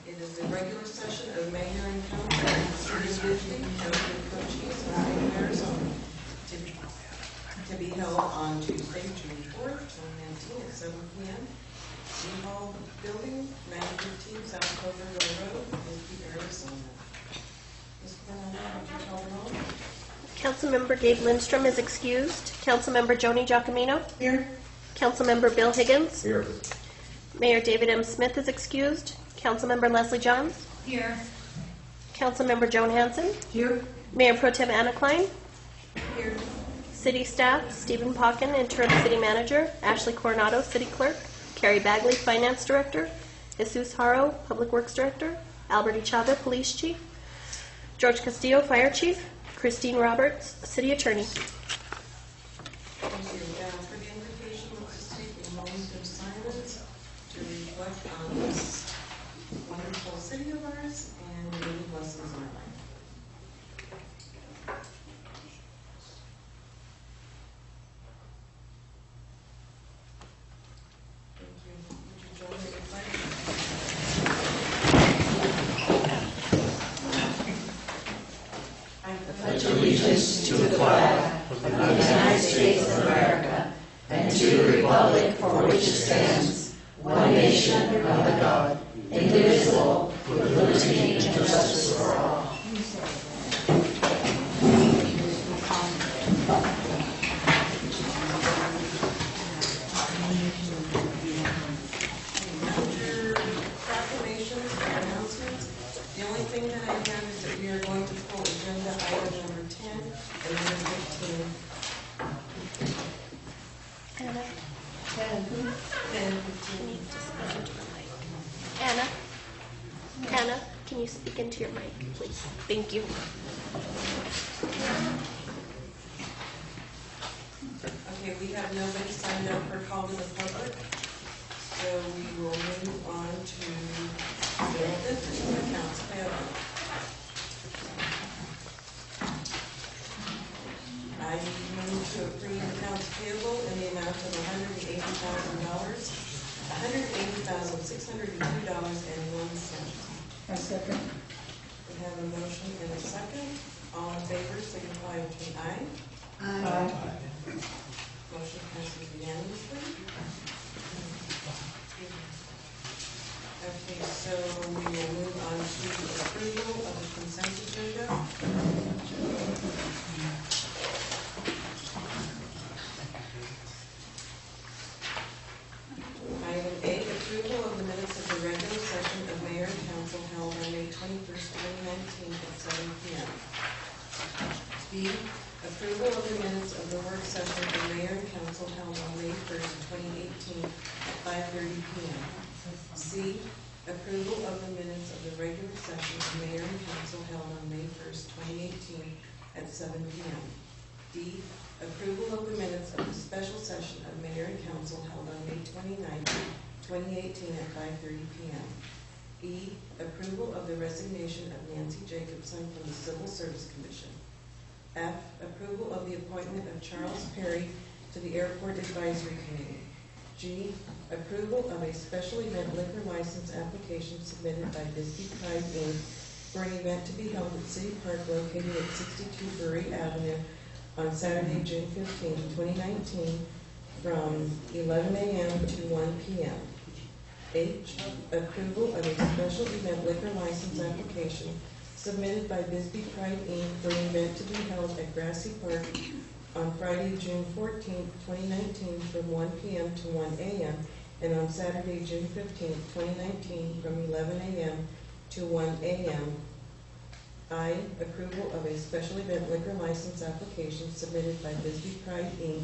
It is the regular session of Mayor and Council of the City of Bisbee, County of Cochise, and State of Arizona, to be held on Tuesday, June 4th, 2019 at 7 p.m. City Hall Building, 915 South Cloverville Road, Bisbee, Arizona. Ms. Cornell, would you call the roll? Councilmember Gabe Lindstrom is excused. Councilmember Joni Giacomino. Here. Councilmember Bill Higgins. Here. Mayor David M. Smith is excused. Councilmember Leslie Johns. Here. Councilmember Joan Hanson. Here. Mayor Pro Tem Anna Klein. Here. City staff, Stephen Pocken, Interim City Manager, Ashley Coronado, City Clerk, Carrie Bagley, Finance Director, Jesus Haro, Public Works Director, Albert Echave, Police Chief, George Castillo, Fire Chief, Christine Roberts, City Attorney. Thank you. For the invitation, let's just take a moment of silence to reflect on this wonderful city of ours and the many blessings in our life. Thank you. Would you join me in the pledge? Pledge allegiance to the flag of the United States of America and to the republic for which it stands, one nation under God, indivisible, with liberty and justice for all. Under proclamations and announcements, the only thing that I have is that we are going to pull agenda item number 10 and number 15. Anna, 10 and you 15. need to speak into the mic. Anna, Anna, can you speak into your mic, please? Thank you. Okay, we have nobody signed up for call to the public, so we will move on to the business accounts payable. I move to approve accounts payable in the amount of $180,000, $180,602.01. I second. We have a motion and a second. All in favor, signify with an aye. Aye. Motion passes unanimously. Okay, so we will move on to approval of the consent agenda. Item A, approval of the minutes of the regular session of Mayor and Council held on May 21st, 2019 at 7 p.m. B, approval of the minutes of the work session of Mayor and Council held on May 1st, 2018 at 5:30 p.m. C, approval of the minutes of the regular session of Mayor and Council held on May 1st, 2018 at 7 p.m. D, approval of the minutes of the special session of Mayor and Council held on May 29th, 2018 at 5:30 p.m. E, approval of the resignation of Nancy Jacobson from the Civil Service Commission. F, approval of the appointment of Charles Perry to the Airport Advisory Committee. G, approval of a special event liquor license application submitted by Bisbee Pride, Inc. for an event to be held at City Park located at 62 Bury Avenue on Saturday, June 15, 2019 from 11 a.m. to 1 p.m. H, approval of a special event liquor license application submitted by Bisbee Pride, Inc. for an event to be held at Grassy Park on Friday, June 14, 2019 from 1 p.m. to 1 a.m. and on Saturday, June 15, 2019 from 11 a.m. to 1 a.m. I, approval of a special event liquor license application submitted by Bisbee Pride, Inc.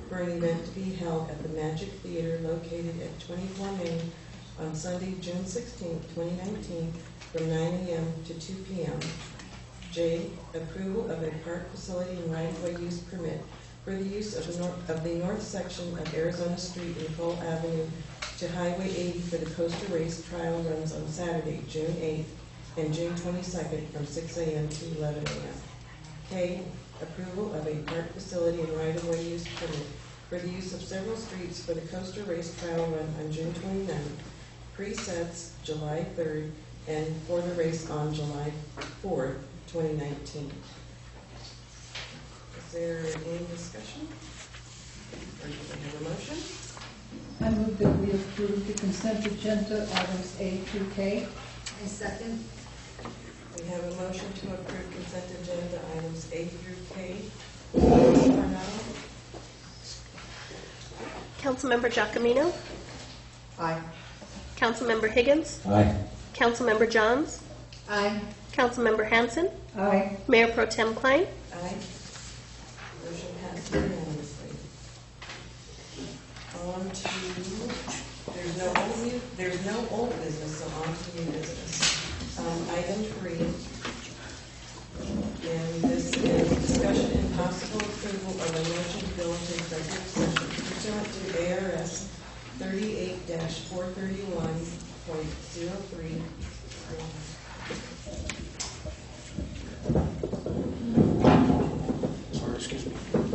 for an event to be held at the Magic Theater located at 24 Main on Sunday, June 16, 2019 from 9 a.m. to 2 p.m. J, approval of a park facility and right-of-way use permit for the use of the north section of Arizona Street and Cole Avenue to Highway 80 for the Coaster Race trial runs on Saturday, June 8th and June 22nd from 6 a.m. to 11 a.m. K, approval of a park facility and right-of-way use permit for the use of several streets for the Coaster Race trial run on June 29th, presets July 3rd, and for the race on July 4th, 2019. Is there any discussion? Or do we have a motion? I move that we approve the consent agenda items A through K. I second. We have a motion to approve consent agenda items A through K. Coronado? Councilmember Giacomino, Aye. Councilmember Higgins, Aye. Councilmember Johns, Aye. Councilmember Hanson, Aye. Mayor Pro Tem Klein. Aye. Motion passed unanimously. On to, there's no old business, so on to new business. Item 3, and this is discussion and possible approval of a motion to go into executive session pursuant to ARS 38-431.03. Sorry, excuse me.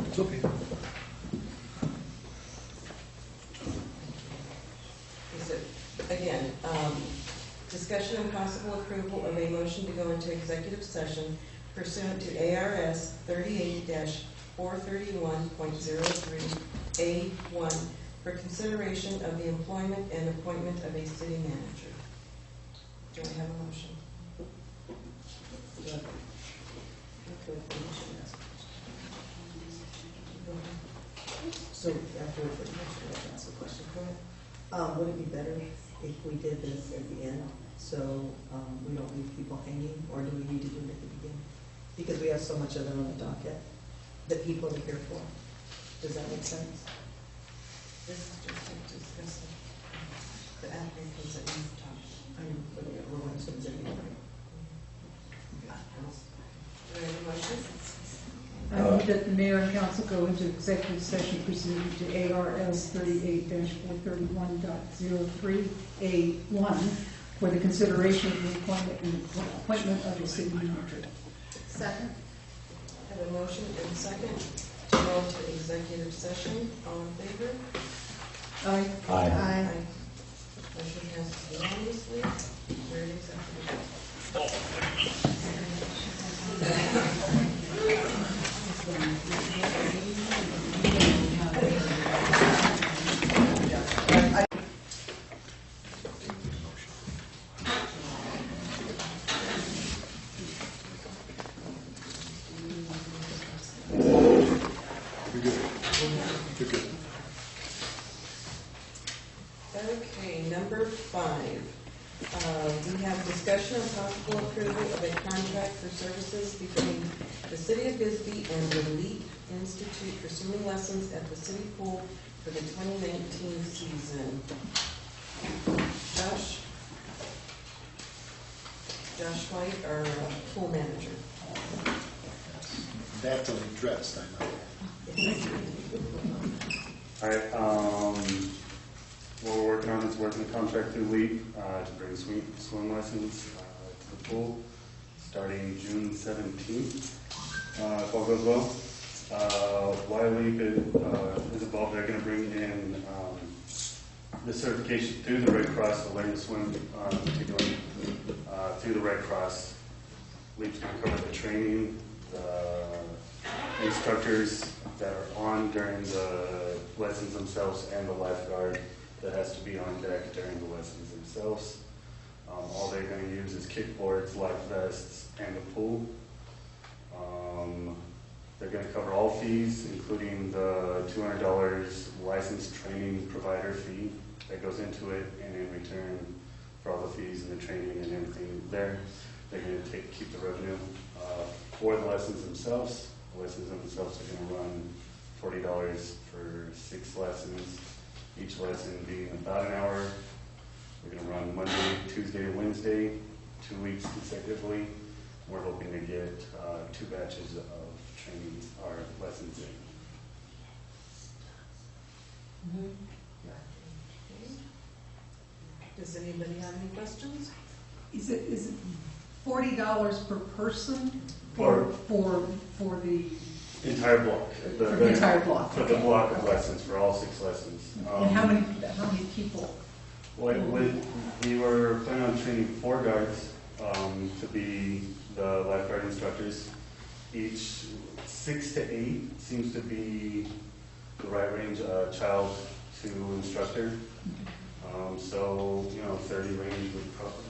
It's okay. Is it, again, discussion and possible approval of a motion to go into executive session pursuant to ARS 38-431.03A1 for consideration of the employment and appointment of a city manager. Do I have a motion? Do I have a motion? So after the motion, I'll ask a question. Go ahead. Would it be better if we did this at the end, so we don't leave people hanging, or do we need to do it at the beginning? Because we have so much of it on the docket that people are here for. Does that make sense? This is just to discuss the applicants that you've talked. We're going to anyway. Do I have a motion? I move that the mayor and council go into executive session pursuant to ARS 38-431.03A1 for the consideration of the appointment of a city manager. Second. Have a motion and a second to go into executive session. All in favor? Aye. Aye. Motion passes unanimously. We're in executive. You're good. You're good. Okay, number 5. We have discussion and possible approval of a contract for services between the City of Bisbee and the Leap Institute for swimming lessons at the city pool for the 2019 season. Josh White, our pool manager. Badly dressed, I know. All right, what we're working on is working the contract through LEAP to bring swim lessons to the pool starting June 17th, if all goes well. While LEAP is involved, they're going to bring in the certification through the Red Cross to learn to swim, particularly through the Red Cross. LEAP's going to cover the training, the instructors that are on during the lessons themselves, and the lifeguard that has to be on deck during the lessons themselves. All they're going to use is kickboards, life vests, and the pool. They're going to cover all fees, including the $200 license training provider fee that goes into it, and in return for all the fees and the training and everything there, they're going to keep the revenue for the lessons themselves. The lessons themselves are going to run $40 for 6 lessons, each lesson being about an hour. We're going to run Monday, Tuesday, Wednesday, 2 weeks consecutively. We're hoping to get 2 batches of trainings or lessons in. Does anybody have any questions? Is it $40 per person For the entire block. for the entire block? For the block of lessons, for all 6 lessons. And how many people? We were planning on training 4 guards to be the lifeguard instructors. Each 6 to 8 seems to be the right range, child to instructor. So, 30 range would probably,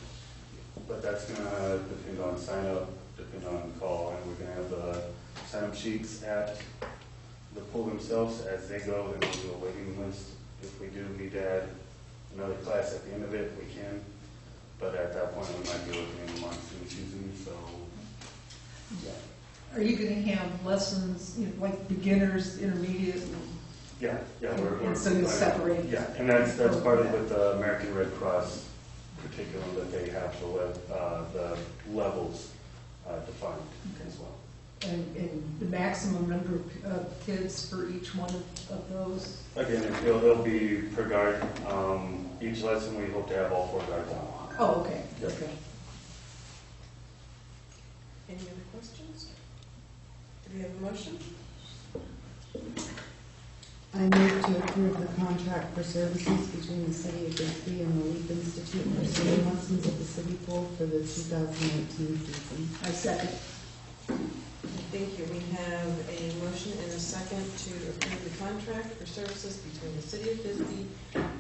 but that's gonna depend on sign up, depend on call, and we're gonna have the sign up sheets at the pool themselves as they go, then we'll do a waiting list. If we do need to add another class at the end of it, we can, but at that point, we might be looking in the monsoon season, so. Are you going to have lessons, like beginners, intermediate? Yeah, we're. And so you'll separate? Yeah, and that's part of with the American Red Cross curriculum that they have the levels defined as well. And the maximum number of kids for each one of those? Again, it'll be per guard. Each lesson, we hope to have all 4 guards on. Oh, okay, Yep. okay. Any other questions? Do we have a motion? I move to approve the contract for services between the City of Bixby and the Leap Institute for swimming lessons at the city pool for the 2019 season. I second. Thank you. We have a motion and a second to approve the contract for services between the City of Bisbee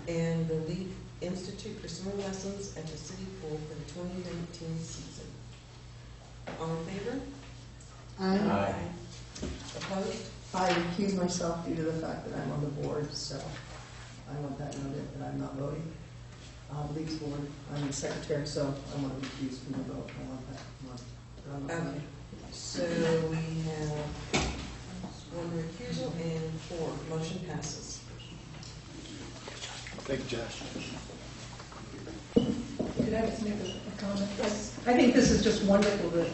and the Leap Institute for Summer Lessons at the city pool for the 2019 season. All in favor? Aye. Opposed? I recuse myself due to the fact that I'm on the board, so I want that noted that I'm not voting. League's board, I'm the secretary, so I want to recuse from the vote. I want that marked. Okay. So we have 1 recusal and 4. Motion passes. Thank you, Josh. Could I just make a comment? I think this is just wonderful that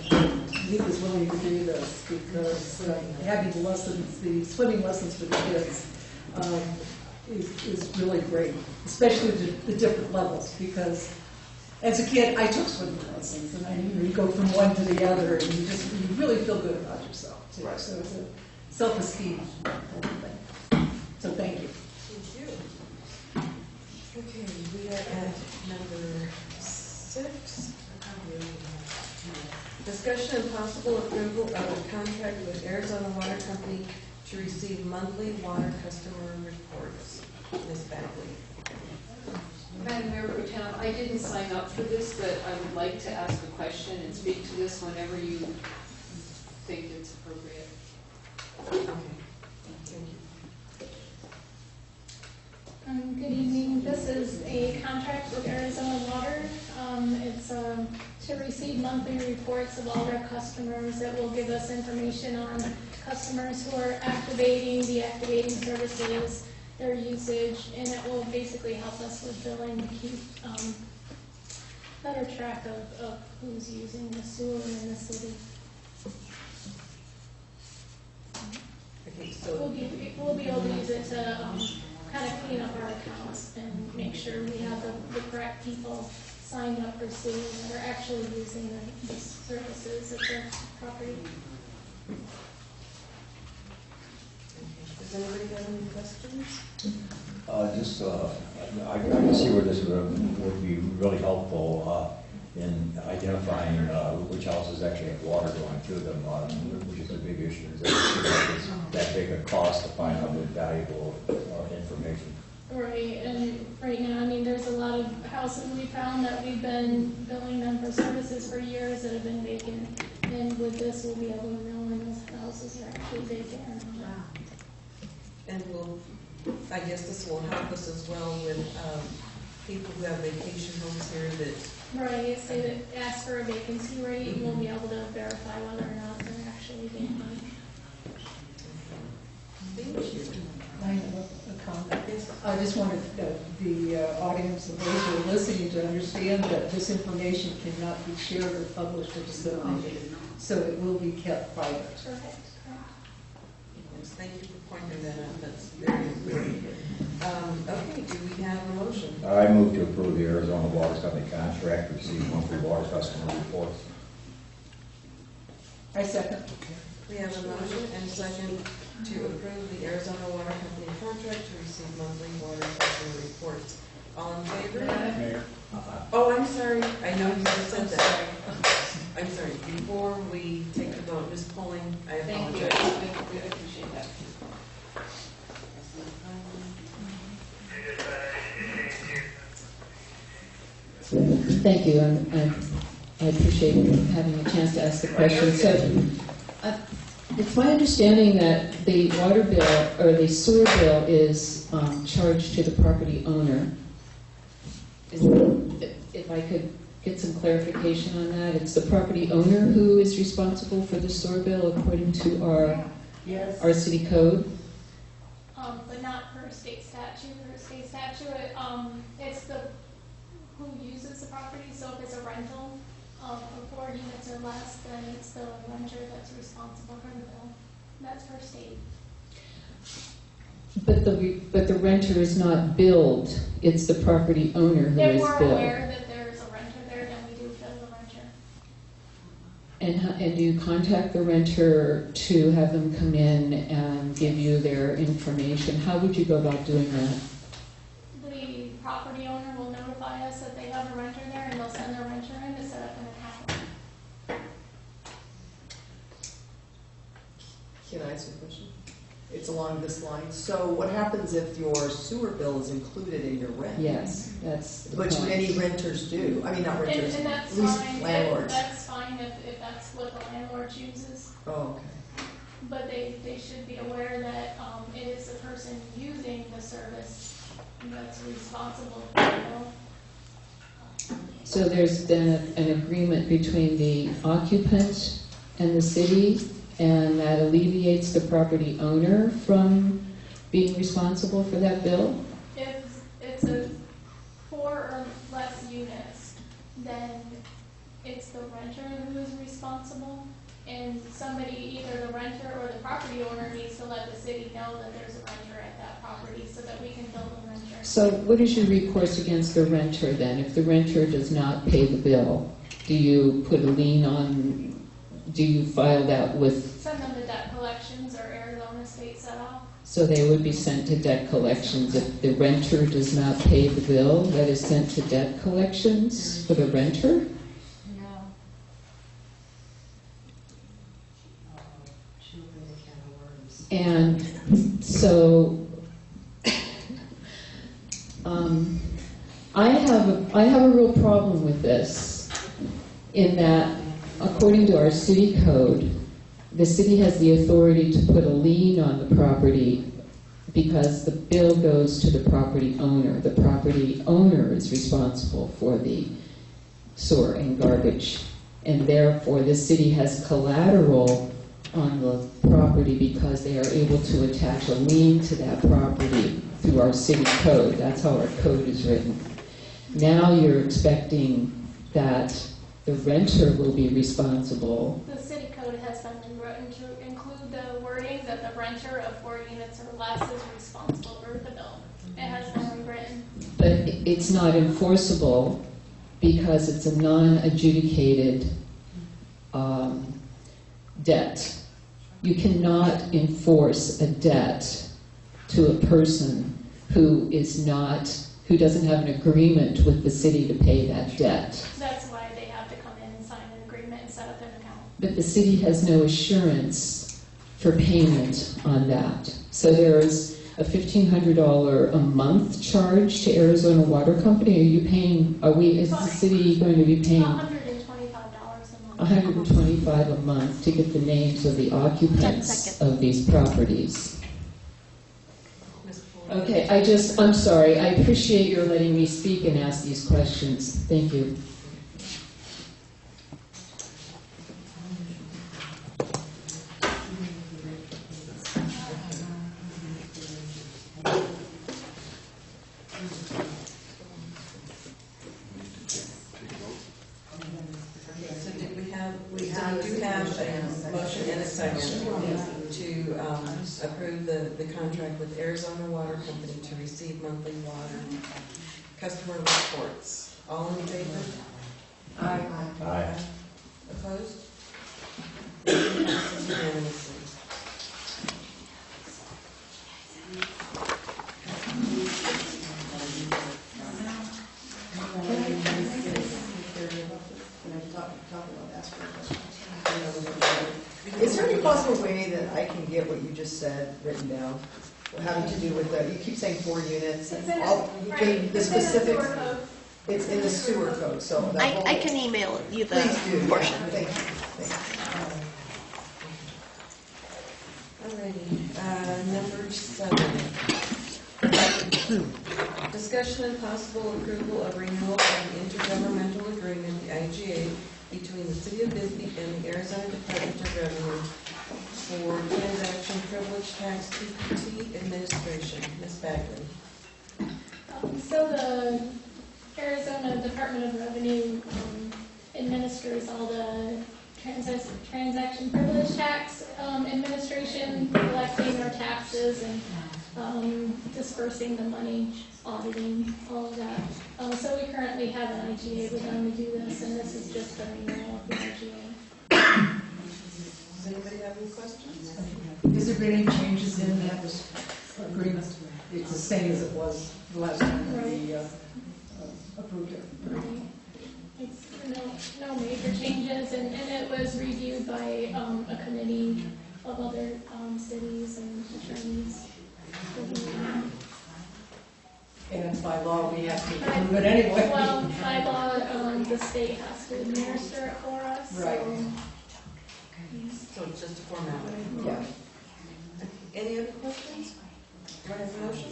Leap is willing to do this because having the lessons, the swimming lessons for the kids is really great, especially the different levels because as a kid, I took swimming lessons, and you go from one to the other, and you really feel good about yourself, too. Right. So it's a self-esteem thing. So thank you. Thank you. Okay, we are at number 6. Discussion and possible approval of a contract with Arizona Water Company to receive monthly water customer reports. Ms. Bagley. Madam Mayor Pro Tem, I didn't sign up for this, but I would like to ask a question and speak to this whenever you think it's appropriate. Okay. Thank you. Good evening. This is a contract with Arizona Water. It's to receive monthly reports of all their customers. It will give us information on customers who are activating, deactivating services, their usage, and it will basically help us with billing to keep better track of who's using the sewer in the city. Okay, so We'll be able to use it to kind of clean up our accounts and make sure we have the correct people signed up for sewer that are actually using the services at the property. does anybody have any questions? I can see where this would be really helpful in identifying which houses actually have water going through them, which is a big issue. It's that big a cost to find out the valuable information. Right, and right now, I mean, there's a lot of houses we found that we've been billing them for services for years that have been vacant. And with this, we'll be able to know when those houses are actually vacant or not. And I guess this will help us as well with people who have vacation homes here that. Right, say that ask for a vacancy rate, and we'll be able to verify whether or not they're actually vacant. Thank you. I have a comment. I just wanted the audience and those who are listening to understand that this information cannot be shared or published or disseminated, so it will be kept private. Correct. Yes, thank you for pointing that out. That's very important. Okay, do we have a motion? I move to approve the Arizona Water Company contract to receive monthly water customer reports. I second. We have a motion and a second to approve the Arizona Water Company contract to receive monthly water customer reports. All in favor? Mayor? Oh, I'm sorry, I know you just said that. I'm sorry, before we take the vote, Ms. Pulling, I Thank you, apologize. I appreciate that. Thank you, I appreciate having a chance to ask the question. So, it's my understanding that the water bill, or the sewer bill is charged to the property owner. If I could get some clarification on that, it's the property owner who is responsible for the sewer bill according to our city code? But not per state statute. Per state statute, it's the who uses the property. So if it's a rental of 4 units or less, then it's the renter that's responsible for the bill. That's per state. But the renter is not billed, it's the property owner who If is we're billed. aware that there's a renter there, then we do bill the renter. And do you contact the renter to have them come in and give you their information? How would you go about doing that? The property owner will notify us that they have a renter there, and they'll send their renter in to set up an account. Can I ask you a question? It's along this line. So what happens if your sewer bill is included in your rent? Yes, that's the Which point. many renters do. I mean, not renters, And that's at least fine. landlords. That's fine if that's what the landlord chooses. Oh, okay. But they should be aware that it is the person using the service that's responsible for the bill. So there's then an agreement between the occupant and the city, and that alleviates the property owner from being responsible for that bill? If it's a 4 or less units, then it's the renter who is responsible. And somebody, either the renter or the property owner, needs to let the city know that there's a renter at that property so that we can bill the renter. So what is your recourse against the renter then? If the renter does not pay the bill, do you put a lien on, do you file that with, Send them to debt collections or Arizona State Set-Off. so they would be sent to debt collections? If the renter does not pay the bill, that is sent to debt collections for the renter? No. And so, I have a real problem with this, in that, according to our city code, the city has the authority to put a lien on the property because the bill goes to the property owner. The property owner is responsible for the sewer and garbage, and therefore the city has collateral on the property because they are able to attach a lien to that property through our city code. That's how our code is written. Now you're expecting that the renter will be responsible. The city code has been rewritten to include the wording that the renter of 4 units or less is responsible for the bill. It has been rewritten. But it's not enforceable because it's a non-adjudicated debt. You cannot enforce a debt to a person who doesn't have an agreement with the city to pay that debt. That's why they have to come in and sign an agreement and set up an account. But the city has no assurance for payment on that. So there's a $1,500 a month charge to Arizona Water Company. Is the city going to be paying $125 a month. $125 a month to get the names of the 10 occupants seconds. of these properties? Ms. Pulling. Okay, I'm sorry. I appreciate your letting me speak and ask these questions. Thank you. Okay, so did we do have a motion and a second to approve the contract with Arizona Water Company to receive monthly water customer reports. All in favor? Aye. Aye. Opposed? Motion passes unanimously. talking about asking questions. Is there any possible way that I can get what you just said written down? Having to do with the, you keep saying 4 units It's and in, all, right, the it's in the specifics. sewer code. It's in the sewer code, so that whole. I can email you the Please do, yeah, portion. thank you, thank Alrighty, number 7. Discussion and possible approval of renewal of the intergovernmental agreement, the IGA, between the City of Bisbee and the Arizona Department of Revenue for transaction privilege tax TPT administration. Ms. Bagley. So the Arizona Department of Revenue administers all the transaction privilege tax administration, collecting our taxes and dispersing the money, auditing, all of that. So we currently have an IGA with them to do this, and this is just a renewal of the IGA. Does anybody have any questions? Has there been any changes in that agreement? It's the same as it was the last time that we approved it. Right. It's no major changes, and it was reviewed by a committee of other cities and attorneys. And by law, we have to approve it anyway. Well, by law, the state has to administer it for us, so. Right. So it's just a formality. Yeah. Any other questions? Do I have a motion?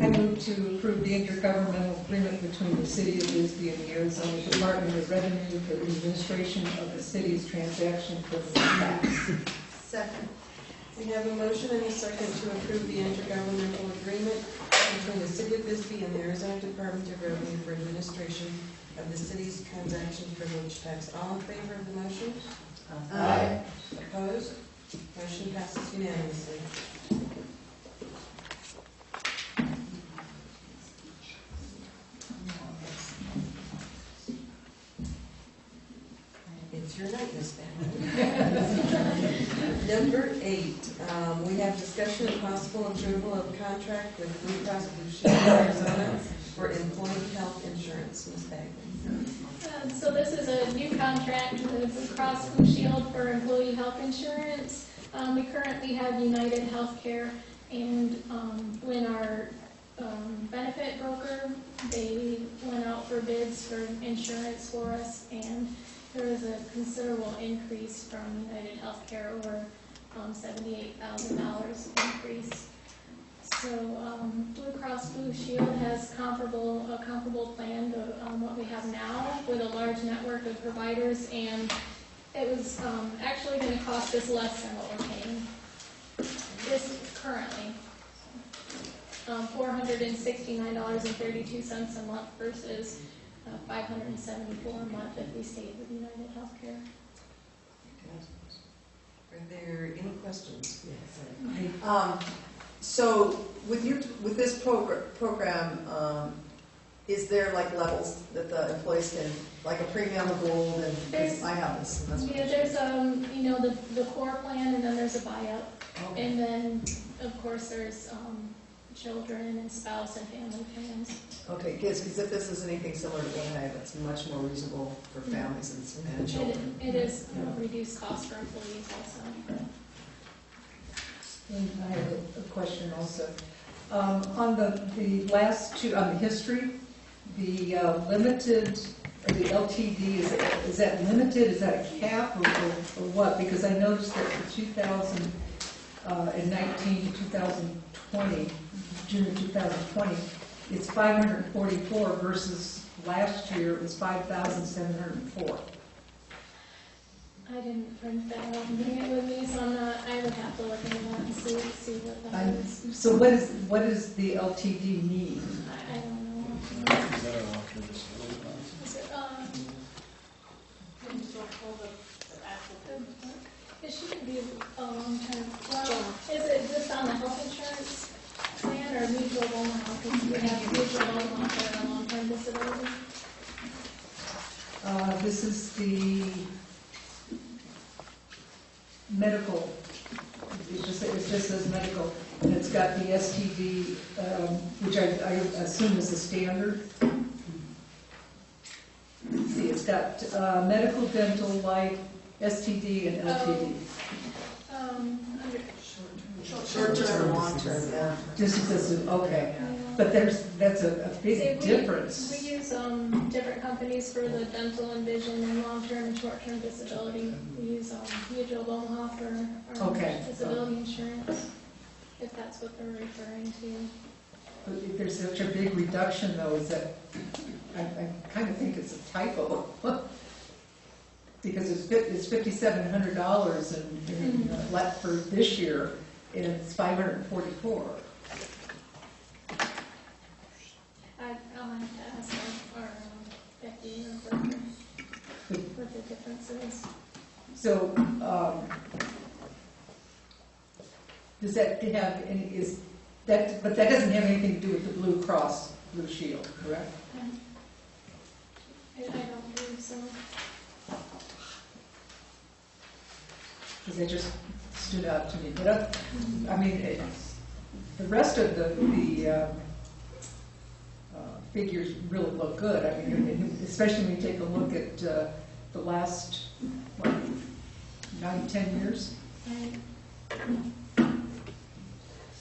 I move to approve the intergovernmental agreement between the City of Bisbee and the Arizona Department of Revenue for the administration of the city's transaction privilege tax. Second. We have a motion and a second to approve the intergovernmental agreement between the City of Bisbee and the Arizona Department of Revenue for administration of the city's transaction privilege tax. All in favor of the motion? Aye. Opposed? Motion passes unanimously. It's your night, Ms. Bagley. Number 8, we have discussion and possible approval of contract with Blue Cross Blue Shield of Arizona for employee health insurance. Ms. Bagley. So this is a new contract with Blue Cross Blue Shield for employee health insurance. We currently have United Healthcare, and when our benefit broker, they went out for bids for insurance for us, and there was a considerable increase from United Healthcare, over $78,000 increase. So Blue Cross Blue Shield has a comparable plan to what we have now, with a large network of providers, and it was actually going to cost us less than what we're paying this currently. $469.32 a month versus $574 a month if we stayed with United Healthcare. Are there any questions? So with this program, is there like levels that the employees can, like a premium, a gold, and There's- I have this. And that's what Yeah, there's the core plan, and then there's a buyout, Okay. and then of course there's children and spouse and family plans. Okay, because if this is anything similar to what I have, it's much more reasonable for families and children. It is reduced cost for employees also. And I have a question also. On the last two, on the history, the limited, or the LTD, is that limited? Is that a cap or what? Because I noticed that for 2019 to 2020, June of 2020, it's 544 versus last year it was 5,704. I didn't print that out and bring it with me, so I would have to look into that and see what that is. So what does the LTD mean? I don't know. Is that our long-term disability plans? Is it, it shouldn't be a long-term, well, is it just on the health insurance plan or mutual Omaha? Because we have mutual Omaha for a long-term disability. This is the medical, it just says medical, and it's got the STD, which I assume is the standard. The got medical, dental, life, STD, and LTD. Under, Short-term, long-term, yeah. Just as, okay. But that's a big difference. We use different companies for the dental and vision and long-term and short-term disability. We use Mutual of Omaha for our Okay. disability insurance, if that's what they're referring to. But if there's such a big reduction though, is that, I kind of think it's a typo. Because it's $5,700 in left for this year, and it's $544. I'll have to ask our Becky or Brooke what the difference is. So, does that have any, is that, but that doesn't have anything to do with the Blue Cross Blue Shield, correct? I don't believe so. Because they just stood out to me. But I mean, the rest of the figures really look good. I mean, especially when you take a look at the last, what, 9, 10 years. Right.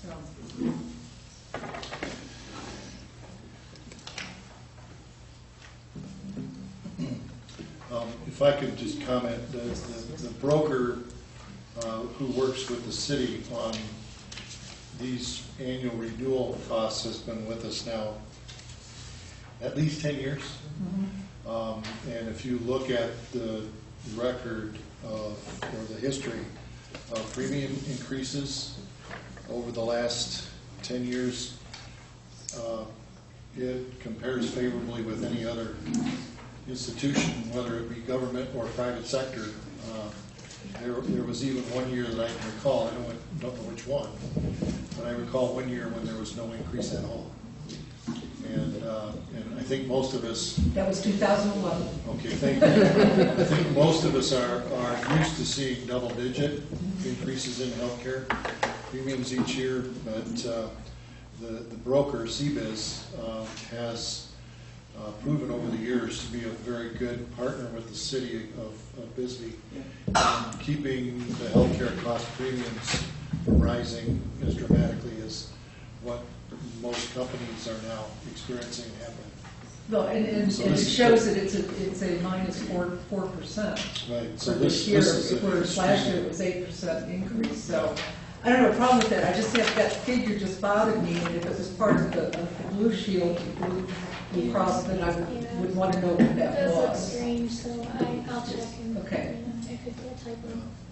So. If I could just comment, the broker who works with the city on these annual renewal costs has been with us now at least 10 years. And if you look at the record or the history of premium increases over the last 10 years, it compares favorably with any other institution, whether it be government or private sector. There was even one year that I can recall, I don't know which one, but I recall one year when there was no increase at all. And I think most of us... That was 2011. Okay, thank you. I think most of us are used to seeing double-digit increases in healthcare premiums each year, but the broker, CBIZ, has proven over the years to be a very good partner with the city of Bisbee, keeping the healthcare cost premiums from rising as dramatically as what most companies are now experiencing and have been. Well, and it shows that it's a minus 4%. Right. So For this year, whereas last year it was 8% increase. So I don't have a problem with that. I just have that figure just bothered me, and if it was part of the Blue Shield, Blue Cross, then I would want to know what It that does look was. strange, so I'll check and Okay. it could be a typo.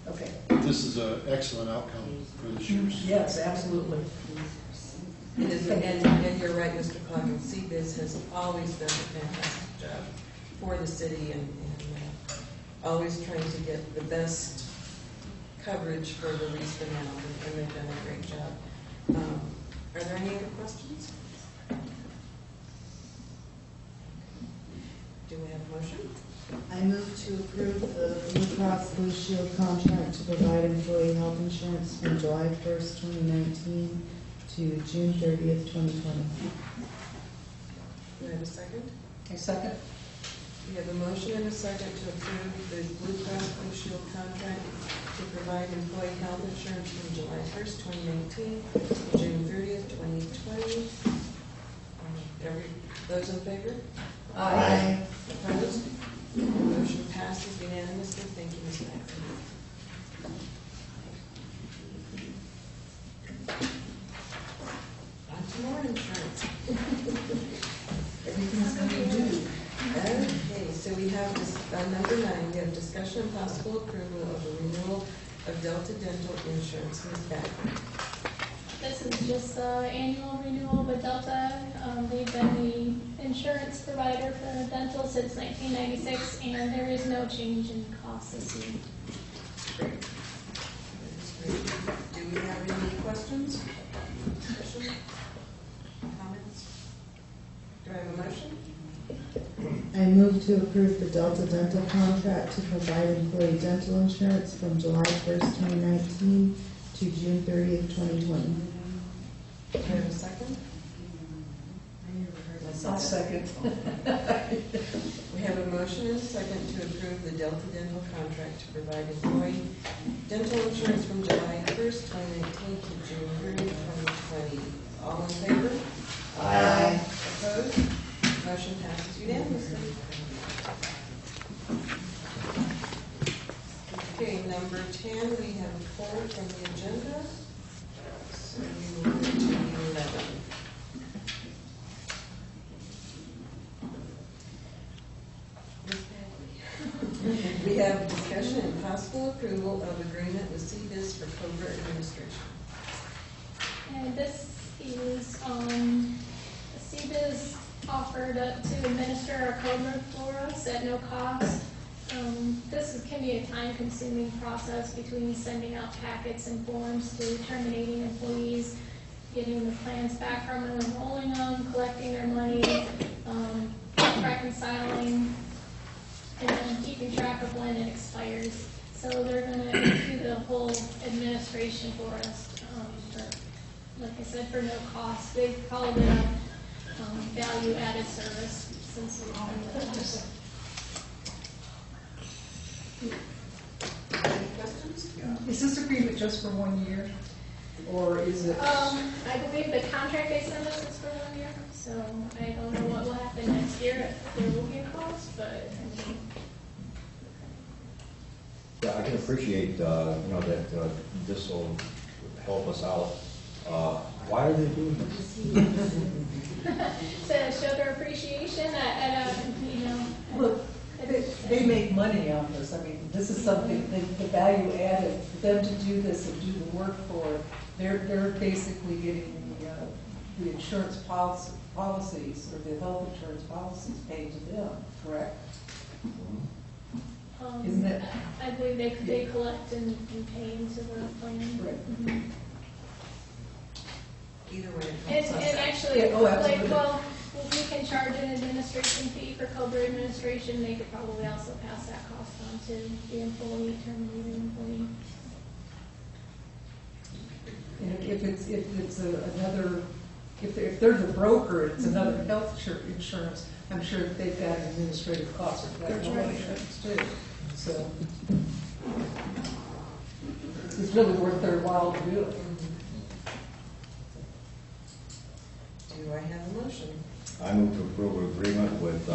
Okay. This is an excellent outcome for this year. Yes, absolutely. And you're right, Mr. Coggin, CBIZ has always done a fantastic job for the city and always trying to get the best coverage for the least amount, and they've done a great job. Are there any other questions? Do we have a motion? I move to approve the Blue Cross Blue Shield contract to provide employee health insurance from July 1st, 2019 to June 30th, 2020. Do we have a second? A second? We have a motion and a second to approve the Blue Cross Blue Shield contract to provide employee health insurance from July 1st, 2019 to June 30th, 2020. Those in favor? Aye. Opposed? Motion passes unanimously. Thank you, Ms. Maxson. On to more insurance. Everything's going to do. Okay, so we have this, number 9, we have discussion and possible approval of the renewal of Delta Dental Insurance. Ms. Becker. This is just the annual renewal with Delta. They've been the insurance provider for dental since 1996, and there is no change in cost this year. Great. Do we have any questions? Discussion? Comments? Do I have a motion? I move to approve the Delta Dental contract to provide employee dental insurance from July 1st, 2019 to June 30th, 2020. Do I have a second? I'll second. We have a motion and a second to approve the Delta Dental contract to provide employee dental insurance from July 1st, 2019 to June 30th, 2020. All in favor? Aye. Opposed? Motion passes unanimously. Okay, number 10, we have a poll from the agenda. So we will go to 11. We have discussion and possible approval of agreement with CBIZ for Cobra administration. And this is, CBIZ offered to administer our Cobra for us at no cost. This can be a time-consuming process between sending out packets and forms to terminating employees, getting the plans back from them, enrolling them, collecting their money, reconciling, and then keeping track of when it expires. So they're gonna do the whole administration for us, for, like I said, for no cost. They called it a value-added service since we've been with them. Any questions? Is this agreement just for 1 year? Or is it? I believe the contract they sent us is for 1 year, so I don't know what will happen next year, if there will be a cost, but, I mean, Yeah, I can appreciate, you know, that this will help us out. Why are they doing this? to show their appreciation at a, you know. Look, they make money on this. I mean, this is something, the value added, for them to do this and do the work for it, they're basically getting the insurance policies, or the health insurance policies paid to them, correct? Isn't it? I believe they collect and pay into the plan. Right. Mhm. Either way, it And, helps us and out. actually, Yeah, oh, like, absolutely. well, if we can charge an administration fee for Cobra administration, they could probably also pass that cost on to the employee, terminated employee. And if they're the broker, it's another health insurance, I'm sure that they've got an administrative cost for that health insurance too. So it's really worth their while to do it. Do I have a motion? I move to approve an agreement with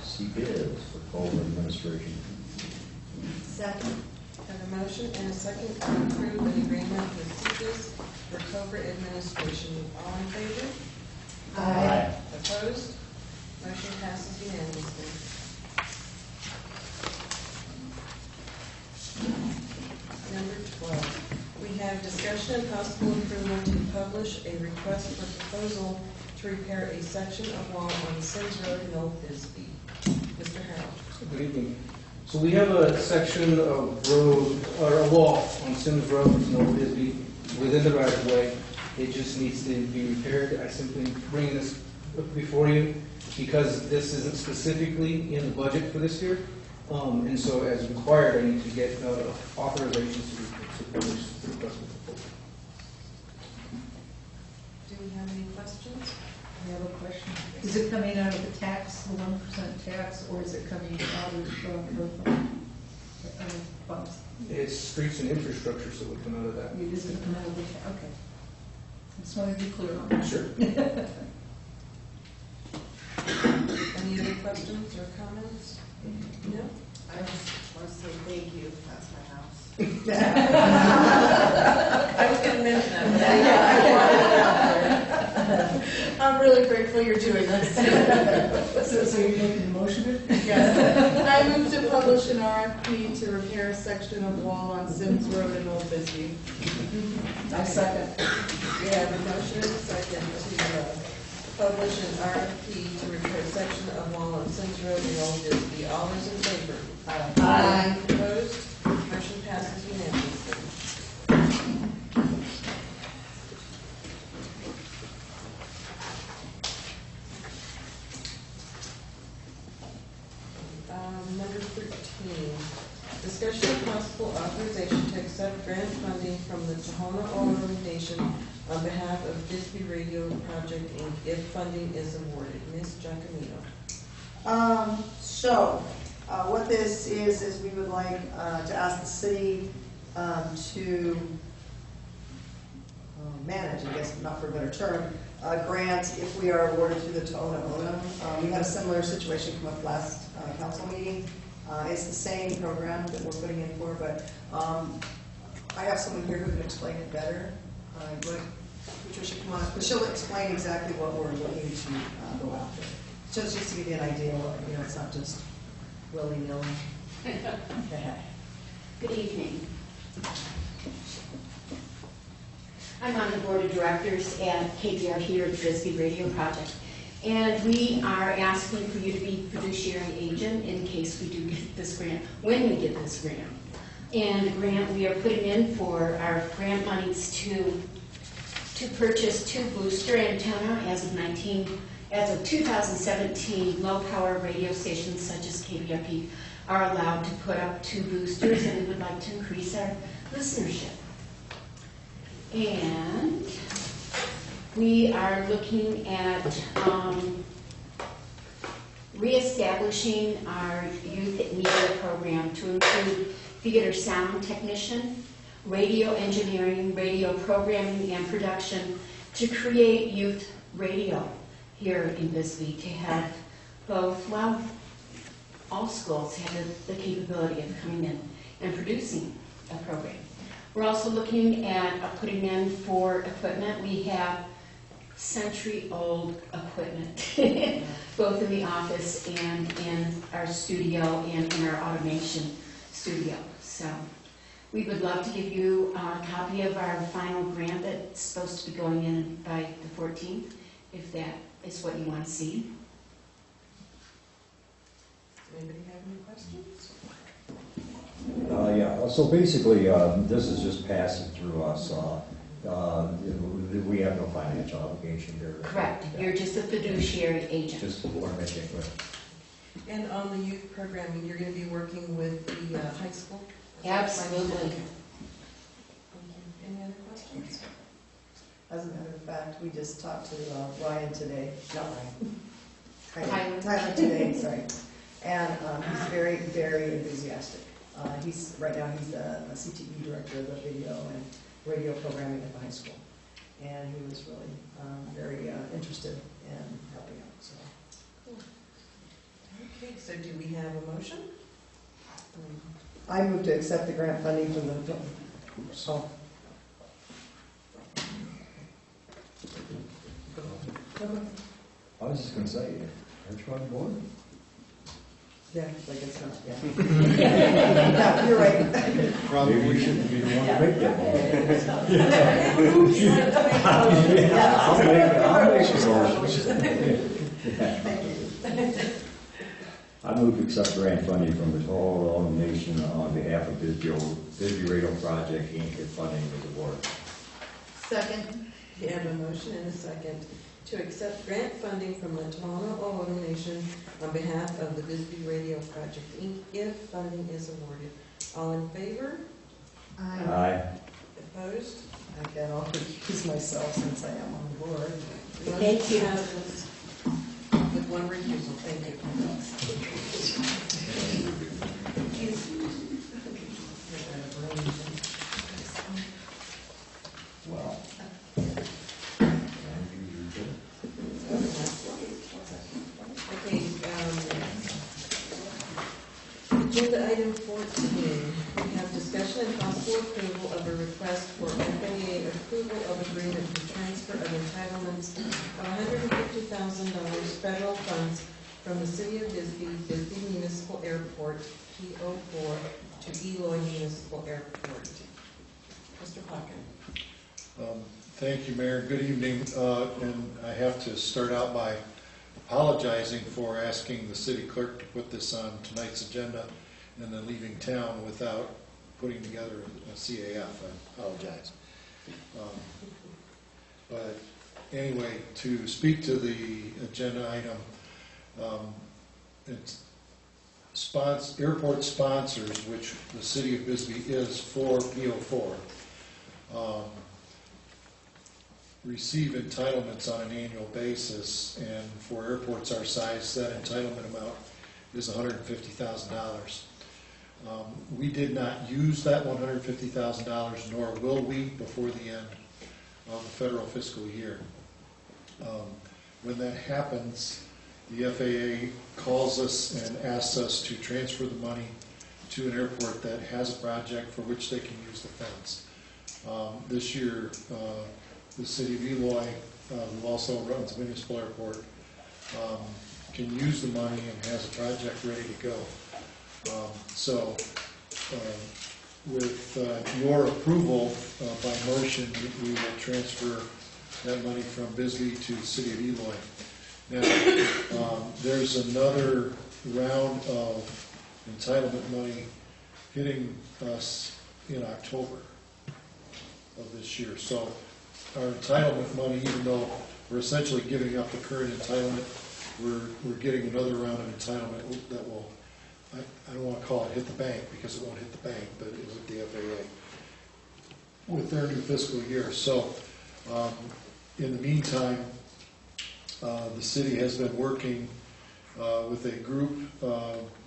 CBIZ for Cobra administration. Second. Have a motion and a second to approve an agreement with CBIZ for Cobra administration. All in favor? Aye. Opposed? Motion passes unanimously. Number 12, we have discussion and possible approval to publish a request for proposal to repair a section of wall on Sims Road in Old Bisbee. Mr. Harold. Good evening. So we have a section of road, or a wall on Sims Road in Old Bisbee within the right of way. It just needs to be repaired. I simply bring this before you because this isn't specifically in the budget for this year. And so as required, I need to get authorization to publish the request for proposal. Do we have any questions? I have a question. Is it coming out of the tax, the 1% tax, or is it coming out of funds? It's streets and infrastructure, so it would come out of that. It is going to come out of the, okay. I just wanted to be clear on that. Sure. Any other questions or comments? No? I just want to say thank you, that's my house. I was going to mention that. I'm really grateful you're doing this. So you're making a motion? Yes. I move to publish an RFP to repair a section of wall on Sims Road in Old Bisbee. I second. We have a motion and a second to publish an RFP to repair a section of wall on Sims Road in Old Bisbee. All those in favor? Aye. Opposed? Motion passes unanimously. Number 13, discussion of possible authorization to accept grant funding from the Tohono O'odham Nation on behalf of Bisbee Radio Project Inc. if funding is awarded. Ms. Giacomino. What this is we would like to ask the city to manage, I guess, not for a better term, grant if we are awarded through the Tohono O'odham. We had a similar situation come up last council meeting. It's the same program that we're putting in for, but I have someone here who can explain it better. Patricia, come on up, but she'll explain exactly what we're looking to go after. Just to give you an idea, it's not just willy-nilly. Good evening. I'm on the board of directors at KBR here at the Bisbee Radio Project. And we are asking for you to be fiduciary agent in case we do get this grant, when we get this grant. And the grant we are putting in for our grant monies to purchase 2 booster antenna as of 2017, low power radio stations such as KBRP are allowed to put up 2 boosters, and we would like to increase our listenership. And we are looking at reestablishing our youth media program to include theater sound technician, radio engineering, radio programming and production to create youth radio here in Bisbee, to have both, well, all schools have the capability of coming in and producing a program. We're also looking at putting in for equipment. We have century-old equipment, both in the office and in our studio and in our automation studio. So we would love to give you a copy of our final grant that's supposed to be going in by the 14th, if that is what you want to see. Anybody have any questions? Yeah, so basically, this is just passing through us. We have no financial obligation here. Correct. You're just a fiduciary agent. Just want to make it clear. And on the youth programming, you're going to be working with the high school? Absolutely. Thank you. Any other questions? As a matter of fact, we just talked to Ryan today, not Ryan, Tyler. Tyler today, sorry. And he's very, very enthusiastic. Right now he's the CTE director of the video and radio programming at the high school. And he was really very interested in helping out. So. Cool. Okay, so do we have a motion? I move to accept the grant funding from the. Oh. I was just going to say, aren't you on board? Yeah, like it's not, yeah. No, you're right. Probably Maybe we shouldn't be the one to make that motion. I move to accept grant funding from the Tohono O'odham Nation on behalf of Bisbee Radio Project Inc. if funding is awarded. Second. We have a motion and a second to accept grant funding from the Tohono O'odham Nation on behalf of the Bisbee Radio Project Inc. if funding is awarded. All in favor? Aye. Opposed? Again, I'll recuse myself since I am on the board. Thank you. With one recusal, thank you. Well. Okay, agenda item 14, we have discussion and possible approval of a request for FAA approval of agreement for transfer of entitlements of $150,000 federal funds from the City of Bisbee, Bisbee Municipal Airport, P04, to Eloy Municipal Airport. Mr. Hawken. Thank you, Mayor. Good evening. And I have to start out by apologizing for asking the city clerk to put this on tonight's agenda and then leaving town without putting together a CAF. I apologize. But anyway, to speak to the agenda item, it's airport sponsors, which the City of Bisbee is for PO4. receive entitlements on an annual basis, and for airports our size, that entitlement amount is $150,000. We did not use that $150,000, nor will we before the end of the federal fiscal year. When that happens, the FAA calls us and asks us to transfer the money to an airport that has a project for which they can use the funds. This year, the city of Eloy, who also runs a municipal airport, can use the money and has a project ready to go. With your approval by motion, we will transfer that money from Bisbee to the city of Eloy. Now, there's another round of entitlement money hitting us in October of this year. So our entitlement money, even though we're essentially giving up the current entitlement, we're getting another round of entitlement that will, I don't want to call it hit the bank because it won't hit the bank, but it will hit the FAA with their new fiscal year. So in the meantime, the city has been working with a group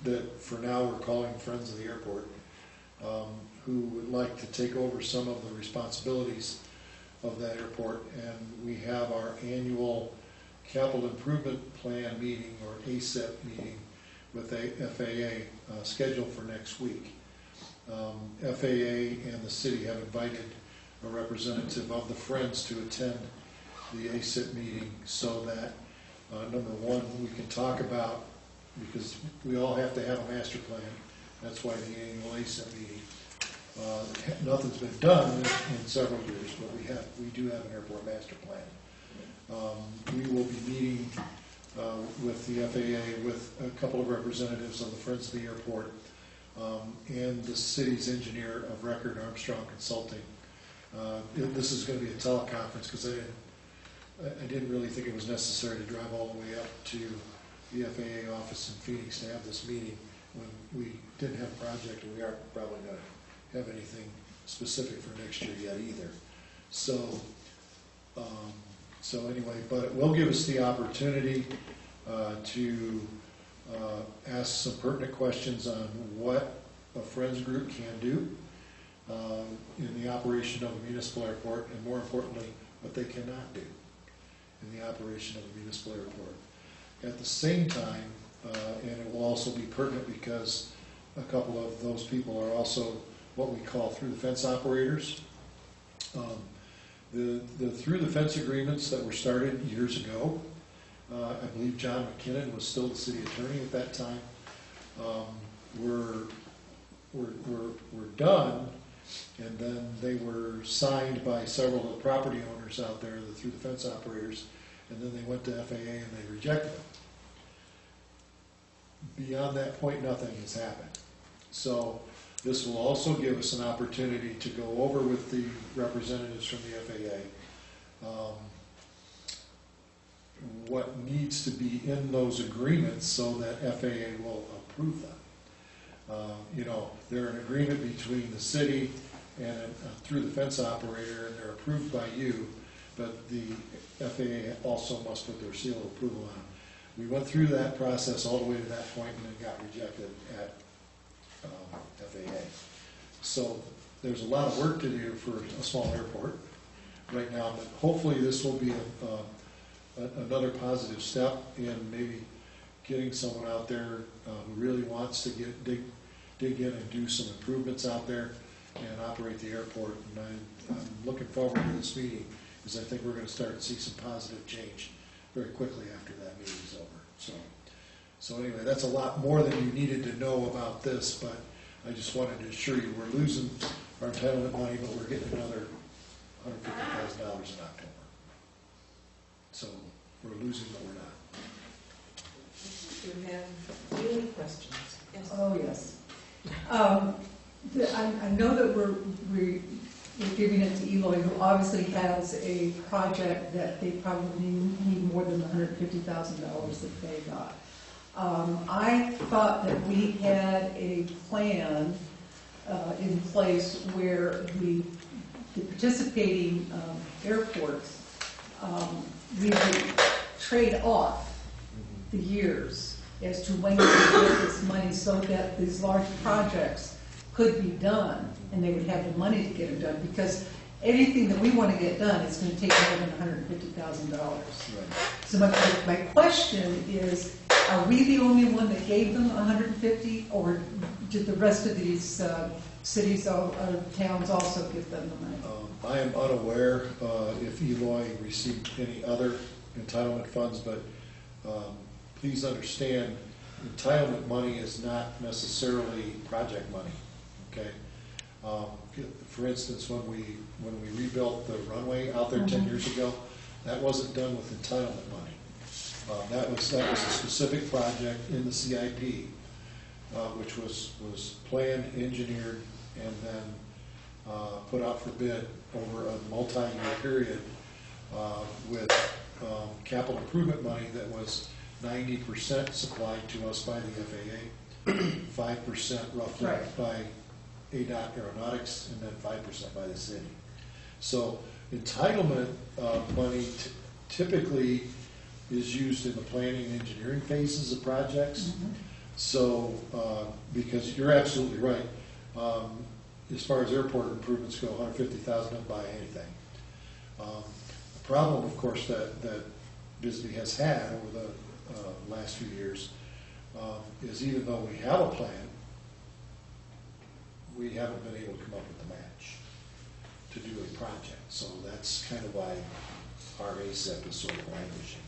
that for now we're calling Friends of the Airport, who would like to take over some of the responsibilities of that airport. And we have our annual Capital Improvement Plan meeting, or ACIP meeting, with the FAA scheduled for next week. FAA and the city have invited a representative of the Friends to attend the ACIP meeting so that, number one, we can talk about, because we all have to have a master plan. That's why the annual ACIP meeting. Nothing's been done in several years, but we do have an airport master plan. We will be meeting with the FAA, with a couple of representatives of the Friends of the Airport, and the city's engineer of record, Armstrong Consulting. This is going to be a teleconference because I didn't really think it was necessary to drive all the way up to the FAA office in Phoenix to have this meeting when we didn't have a project, and we aren't probably going to have anything specific for next year yet either. So anyway, but it will give us the opportunity to ask some pertinent questions on what a Friends group can do in the operation of a municipal airport, and more importantly, what they cannot do in the operation of a municipal airport. At the same time, and it will also be pertinent because a couple of those people are also what we call through the fence operators. The through the fence agreements that were started years ago, I believe John McKinnon was still the city attorney at that time, were done, and then they were signed by several of the property owners out there, the through the fence operators, and then they went to FAA and they rejected them. Beyond that point, nothing has happened. So this will also give us an opportunity to go over with the representatives from the FAA what needs to be in those agreements so that FAA will approve them. They're an agreement between the city and through the fence operator, and they're approved by you, but the FAA also must put their seal of approval on them. We went through that process all the way to that point and then got rejected at FAA. So there's a lot of work to do for a small airport right now, but hopefully this will be another positive step in maybe getting someone out there who really wants to dig in and do some improvements out there and operate the airport. And I'm looking forward to this meeting because I think we're going to start to see some positive change very quickly after that meeting is over. So anyway, that's a lot more than you needed to know about this, but I just wanted to assure you we're losing our entitlement money, but we're getting another $150,000 in October. So we're losing, but we're not. Do you have any questions? Yes. Oh, yes. I know that we're giving it to Eloy, who obviously has a project that they probably need more than the $150,000 that they got. I thought that we had a plan in place where the participating airports we would trade off the years as to when we would get this money so that these large projects could be done and they would have the money to get it done. Because anything that we want to get done is going to take more than $150,000. So my question is, are we the only one that gave them 150, or did the rest of these cities or towns also give them the money? I am unaware if Eloy received any other entitlement funds, but please understand, entitlement money is not necessarily project money, okay? For instance, when we rebuilt the runway out there 10 years ago, that wasn't done with entitlement money. That was a specific project in the CIP, which was planned, engineered, and then put out for bid over a multi-year period with capital improvement money that was 90% supplied to us by the FAA, 5% roughly by ADOT Aeronautics, and then 5% by the city. So entitlement money typically is used in the planning and engineering phases of projects. So, because you're absolutely right, as far as airport improvements go, $150,000 doesn't buy anything. The problem, of course, that Bisbee has had over the last few years is even though we have a plan, we haven't been able to come up with the match to do a project. So that's kind of why our ASEP is sort of languishing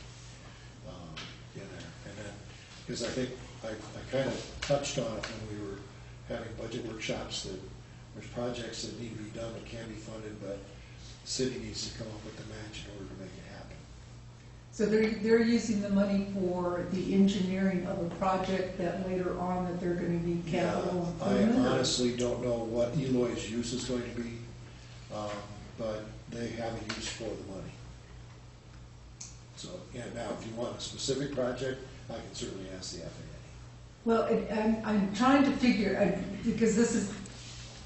in there. And then, because I think I kind of touched on it when we were having budget workshops, that there's projects that need to be done that can be funded, but the city needs to come up with the match in order to make it happen. So they're using the money for the engineering of a project that later on that they're going to need capital improvement? I honestly don't know what Eloy's use is going to be, but they have a use for the money. So, yeah, now if you want a specific project, I can certainly ask the FAA. Well, I'm trying to figure, because this is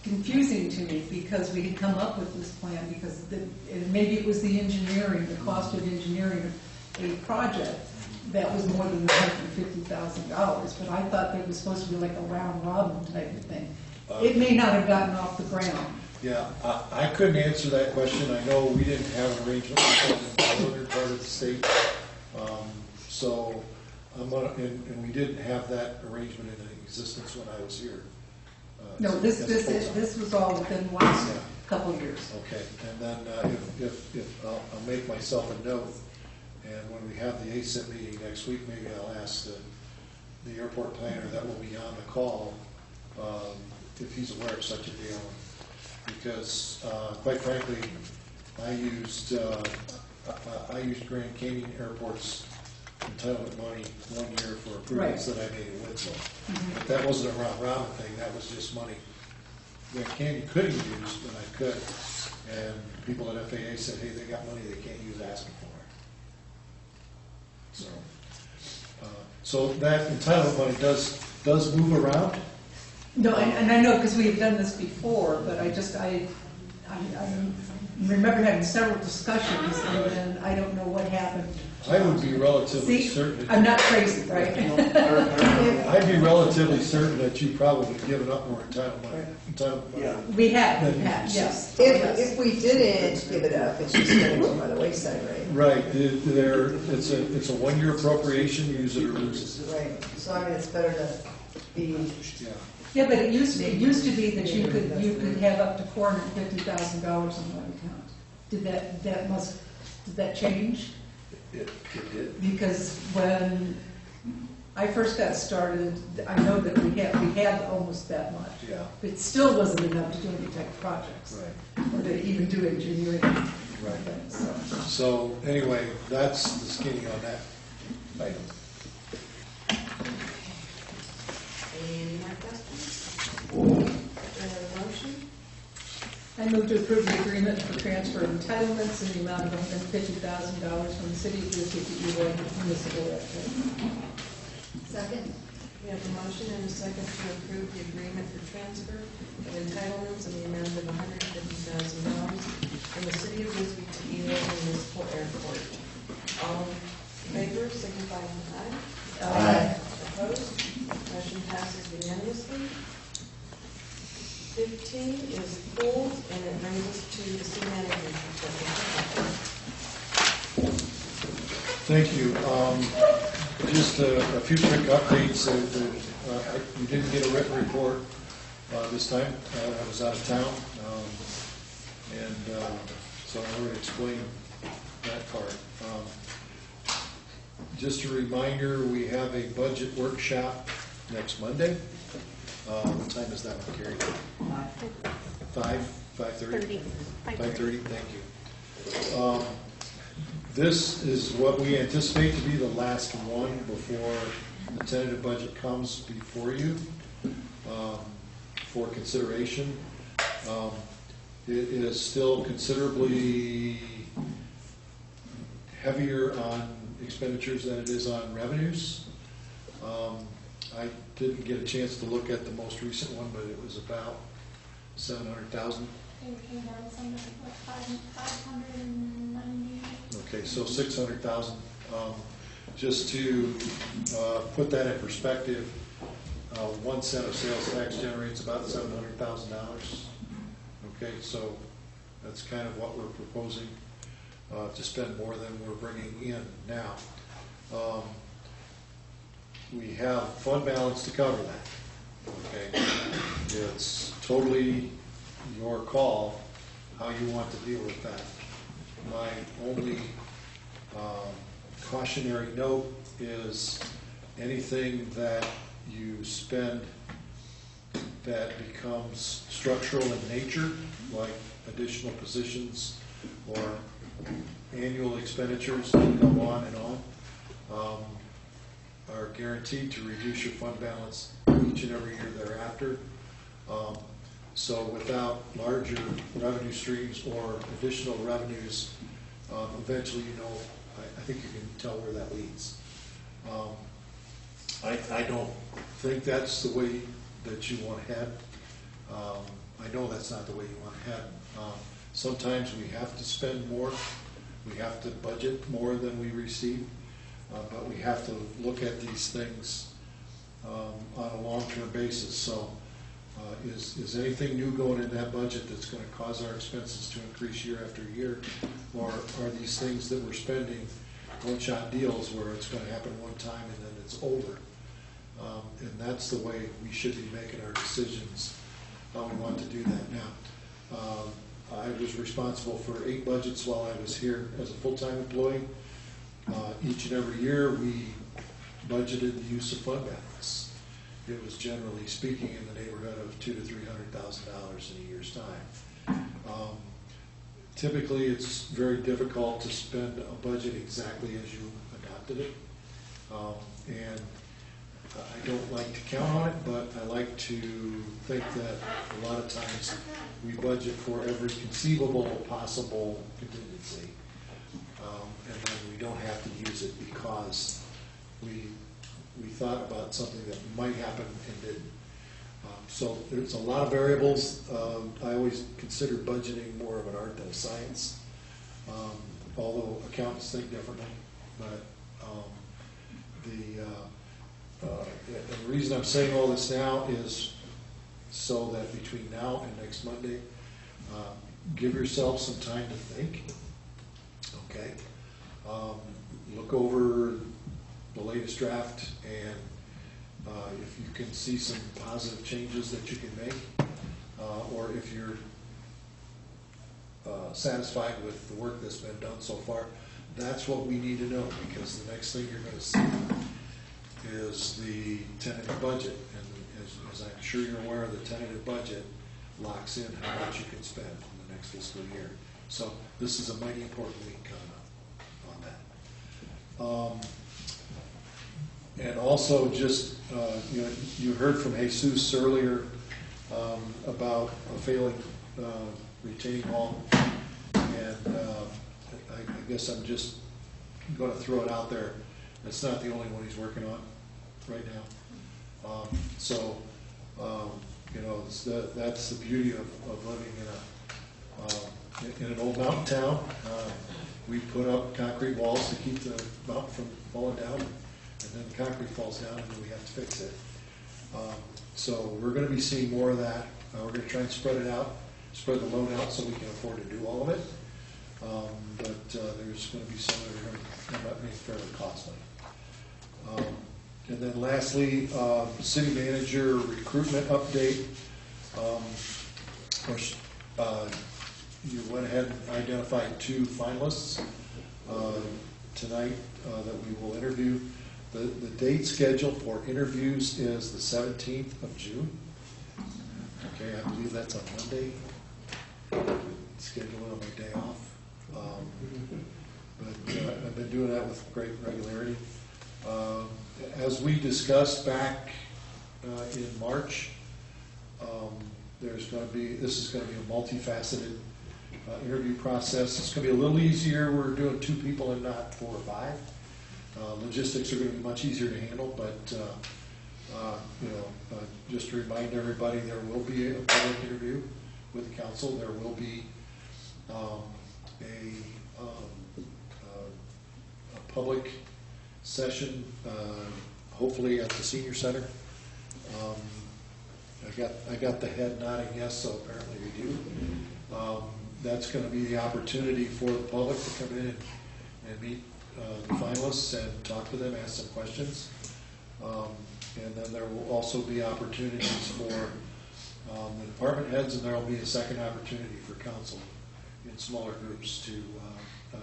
confusing to me, because we had come up with this plan, because and maybe it was the engineering, the cost of engineering a project that was more than $150,000, but I thought that was supposed to be like a round robin type of thing. It may not have gotten off the ground. Yeah, I couldn't answer that question. I know we didn't have an arrangement with the northern part of the state, so and we didn't have that arrangement in existence when I was here. No, this was all within the last couple of years. Okay, and then if I'll make myself a note, and when we have the ASIP meeting next week, maybe I'll ask the airport planner that will be on the call if he's aware of such a deal. Because quite frankly, I used Grand Canyon Airport's entitlement money one year for improvements that I made in Winslow. But that wasn't a round robin thing, that was just money Grand Canyon could have used, and I could. And people at FAA said, hey, they got money they can't use, asking for it. So that entitlement money does move around. No, and I know because we have done this before, but I remember having several discussions, and then I don't know what happened. I would be relatively certain. I'm not crazy, right? I'd be relatively certain that you've probably given up more entitlement money. Yeah. We have, yes. If we didn't give it up, it's just going to go by the wayside, right? Right. It's a one-year appropriation, use it or lose it. Right. So I mean, it's better to be. Yeah. Yeah, but it used to be that you could have up to $450,000 in one account. Did that change? It did. Because when I first got started, I know that we had almost that much. Yeah. It still wasn't enough to do any type of projects. Right. Or to even do engineering. Right. So anyway, that's the skinny on that item. Any more questions? Do I have a motion? I move to approve the agreement for transfer of entitlements in the amount of $150,000 from the city of Bisbee to Eloy Municipal Airport. Second. We have a motion and a second to approve the agreement for transfer of entitlements in the amount of $150,000 in the city of Bisbee to Ely Municipal Airport. All in favor, signify with aye. Aye. Opposed? Motion passes unanimously. 15 is pulled, and it brings us to the city manager's report. Thank you. Just a few quick updates. We didn't get a written report this time. I was out of town, and so I already explained that part. Just a reminder, we have a budget workshop next Monday. What time is that one, Carrie? 5:30? 5:30, thank you. This is what we anticipate to be the last one before the tentative budget comes before you for consideration. It is still considerably heavier on expenditures than it is on revenues. I didn't get a chance to look at the most recent one, but it was about 700,000. It came down some, like 590. Okay, so 600,000. Just to put that in perspective, 1 cent of sales tax generates about $700,000. Okay, so that's kind of what we're proposing to spend more than we're bringing in now. We have fund balance to cover that. Okay, it's totally your call how you want to deal with that. My only cautionary note is anything that you spend that becomes structural in nature, like additional positions or annual expenditures that go on and on, are guaranteed to reduce your fund balance each and every year thereafter. So without larger revenue streams or additional revenues, eventually, I think you can tell where that leads. I don't think that's the way that you want to head. I know that's not the way you want to head. Sometimes we have to spend more. We have to budget more than we receive. But we have to look at these things on a long-term basis. So is anything new going in that budget that's going to cause our expenses to increase year after year? Or are these things that we're spending one-shot deals where it's going to happen one time and then it's over? And that's the way we should be making our decisions, how we want to do that now. I was responsible for 8 budgets while I was here as a full-time employee. Each and every year, we budgeted the use of fund balance. It was generally speaking in the neighborhood of $200,000 to $300,000 in a year's time. Typically, it's very difficult to spend a budget exactly as you adopted it. And I don't like to count on it, but I like to think that a lot of times we budget for every conceivable possible contingency. And then we don't have to use it because we thought about something that might happen and didn't. So there's a lot of variables. I always consider budgeting more of an art than a science, although accountants think differently. But the reason I'm saying all this now is so that between now and next Monday, give yourself some time to think. Okay. Look over the latest draft, and if you can see some positive changes that you can make, or if you're satisfied with the work that's been done so far, that's what we need to know, because the next thing you're going to see is the tentative budget. And as I'm sure you're aware, the tentative budget locks in how much you can spend in the next fiscal year. So this is a mighty important week coming up on that. And also just, you heard from Jesus earlier about a failing retaining wall. And I guess I'm just going to throw it out there. It's not the only one he's working on right now. That's the beauty of living in a in an old mountain town. We put up concrete walls to keep the mountain from falling down, and then the concrete falls down, and then we have to fix it. So we're going to be seeing more of that. We're going to try and spread it out, spread the load out so we can afford to do all of it. But there's going to be some that are going to end up being fairly costly. And then lastly, city manager recruitment update. Of course, you went ahead and identified 2 finalists tonight that we will interview. The date schedule for interviews is the 17th of June. Okay, I believe that's on Monday. Schedule it on my day off. But I've been doing that with great regularity. As we discussed back in March, this is going to be a multifaceted interview process. It's going to be a little easier. We're doing 2 people and not 4 or 5. Logistics are going to be much easier to handle, but just to remind everybody, there will be a public interview with the council. There will be a public session, hopefully at the senior center. I got the head nodding yes, so apparently we do. That's going to be the opportunity for the public to come in and meet the finalists and talk to them, ask them questions. And then there will also be opportunities for the department heads, and there will be a second opportunity for council in smaller groups to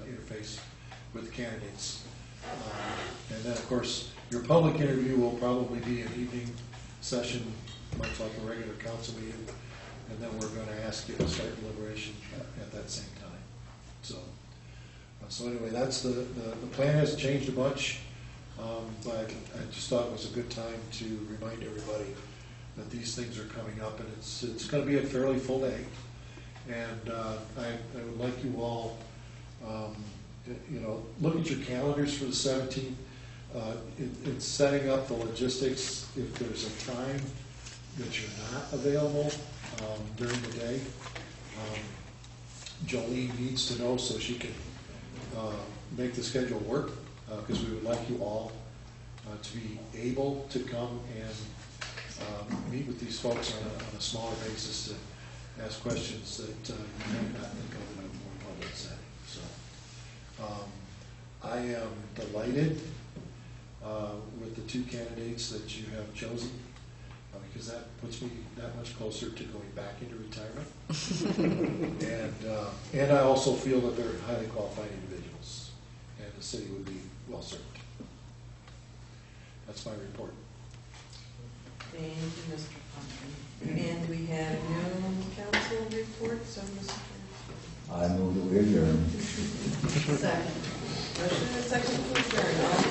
interface with the candidates. And then, of course, your public interview will probably be an evening session, much like a regular council meeting, and then we're going to ask you to start deliberation at that same time. So anyway, that's the plan has changed a bunch, but I just thought it was a good time to remind everybody that these things are coming up, and it's going to be a fairly full day. And I would like you all, look at your calendars for the 17th. It's setting up the logistics if there's a time that you're not available during the day. Jolene needs to know so she can make the schedule work, because we would like you all to be able to come and meet with these folks on a smaller basis to ask questions that you may not think of in a more public setting. So I am delighted with the 2 candidates that you have chosen, because that puts me that much closer to going back into retirement. And I also feel that they're highly qualified individuals, and the city would be well served. That's my report. Thank you, Mr. Pumpkin. And we have no council report, so Mr. I move that we adjourn. Second. Motion and second to adjourn. All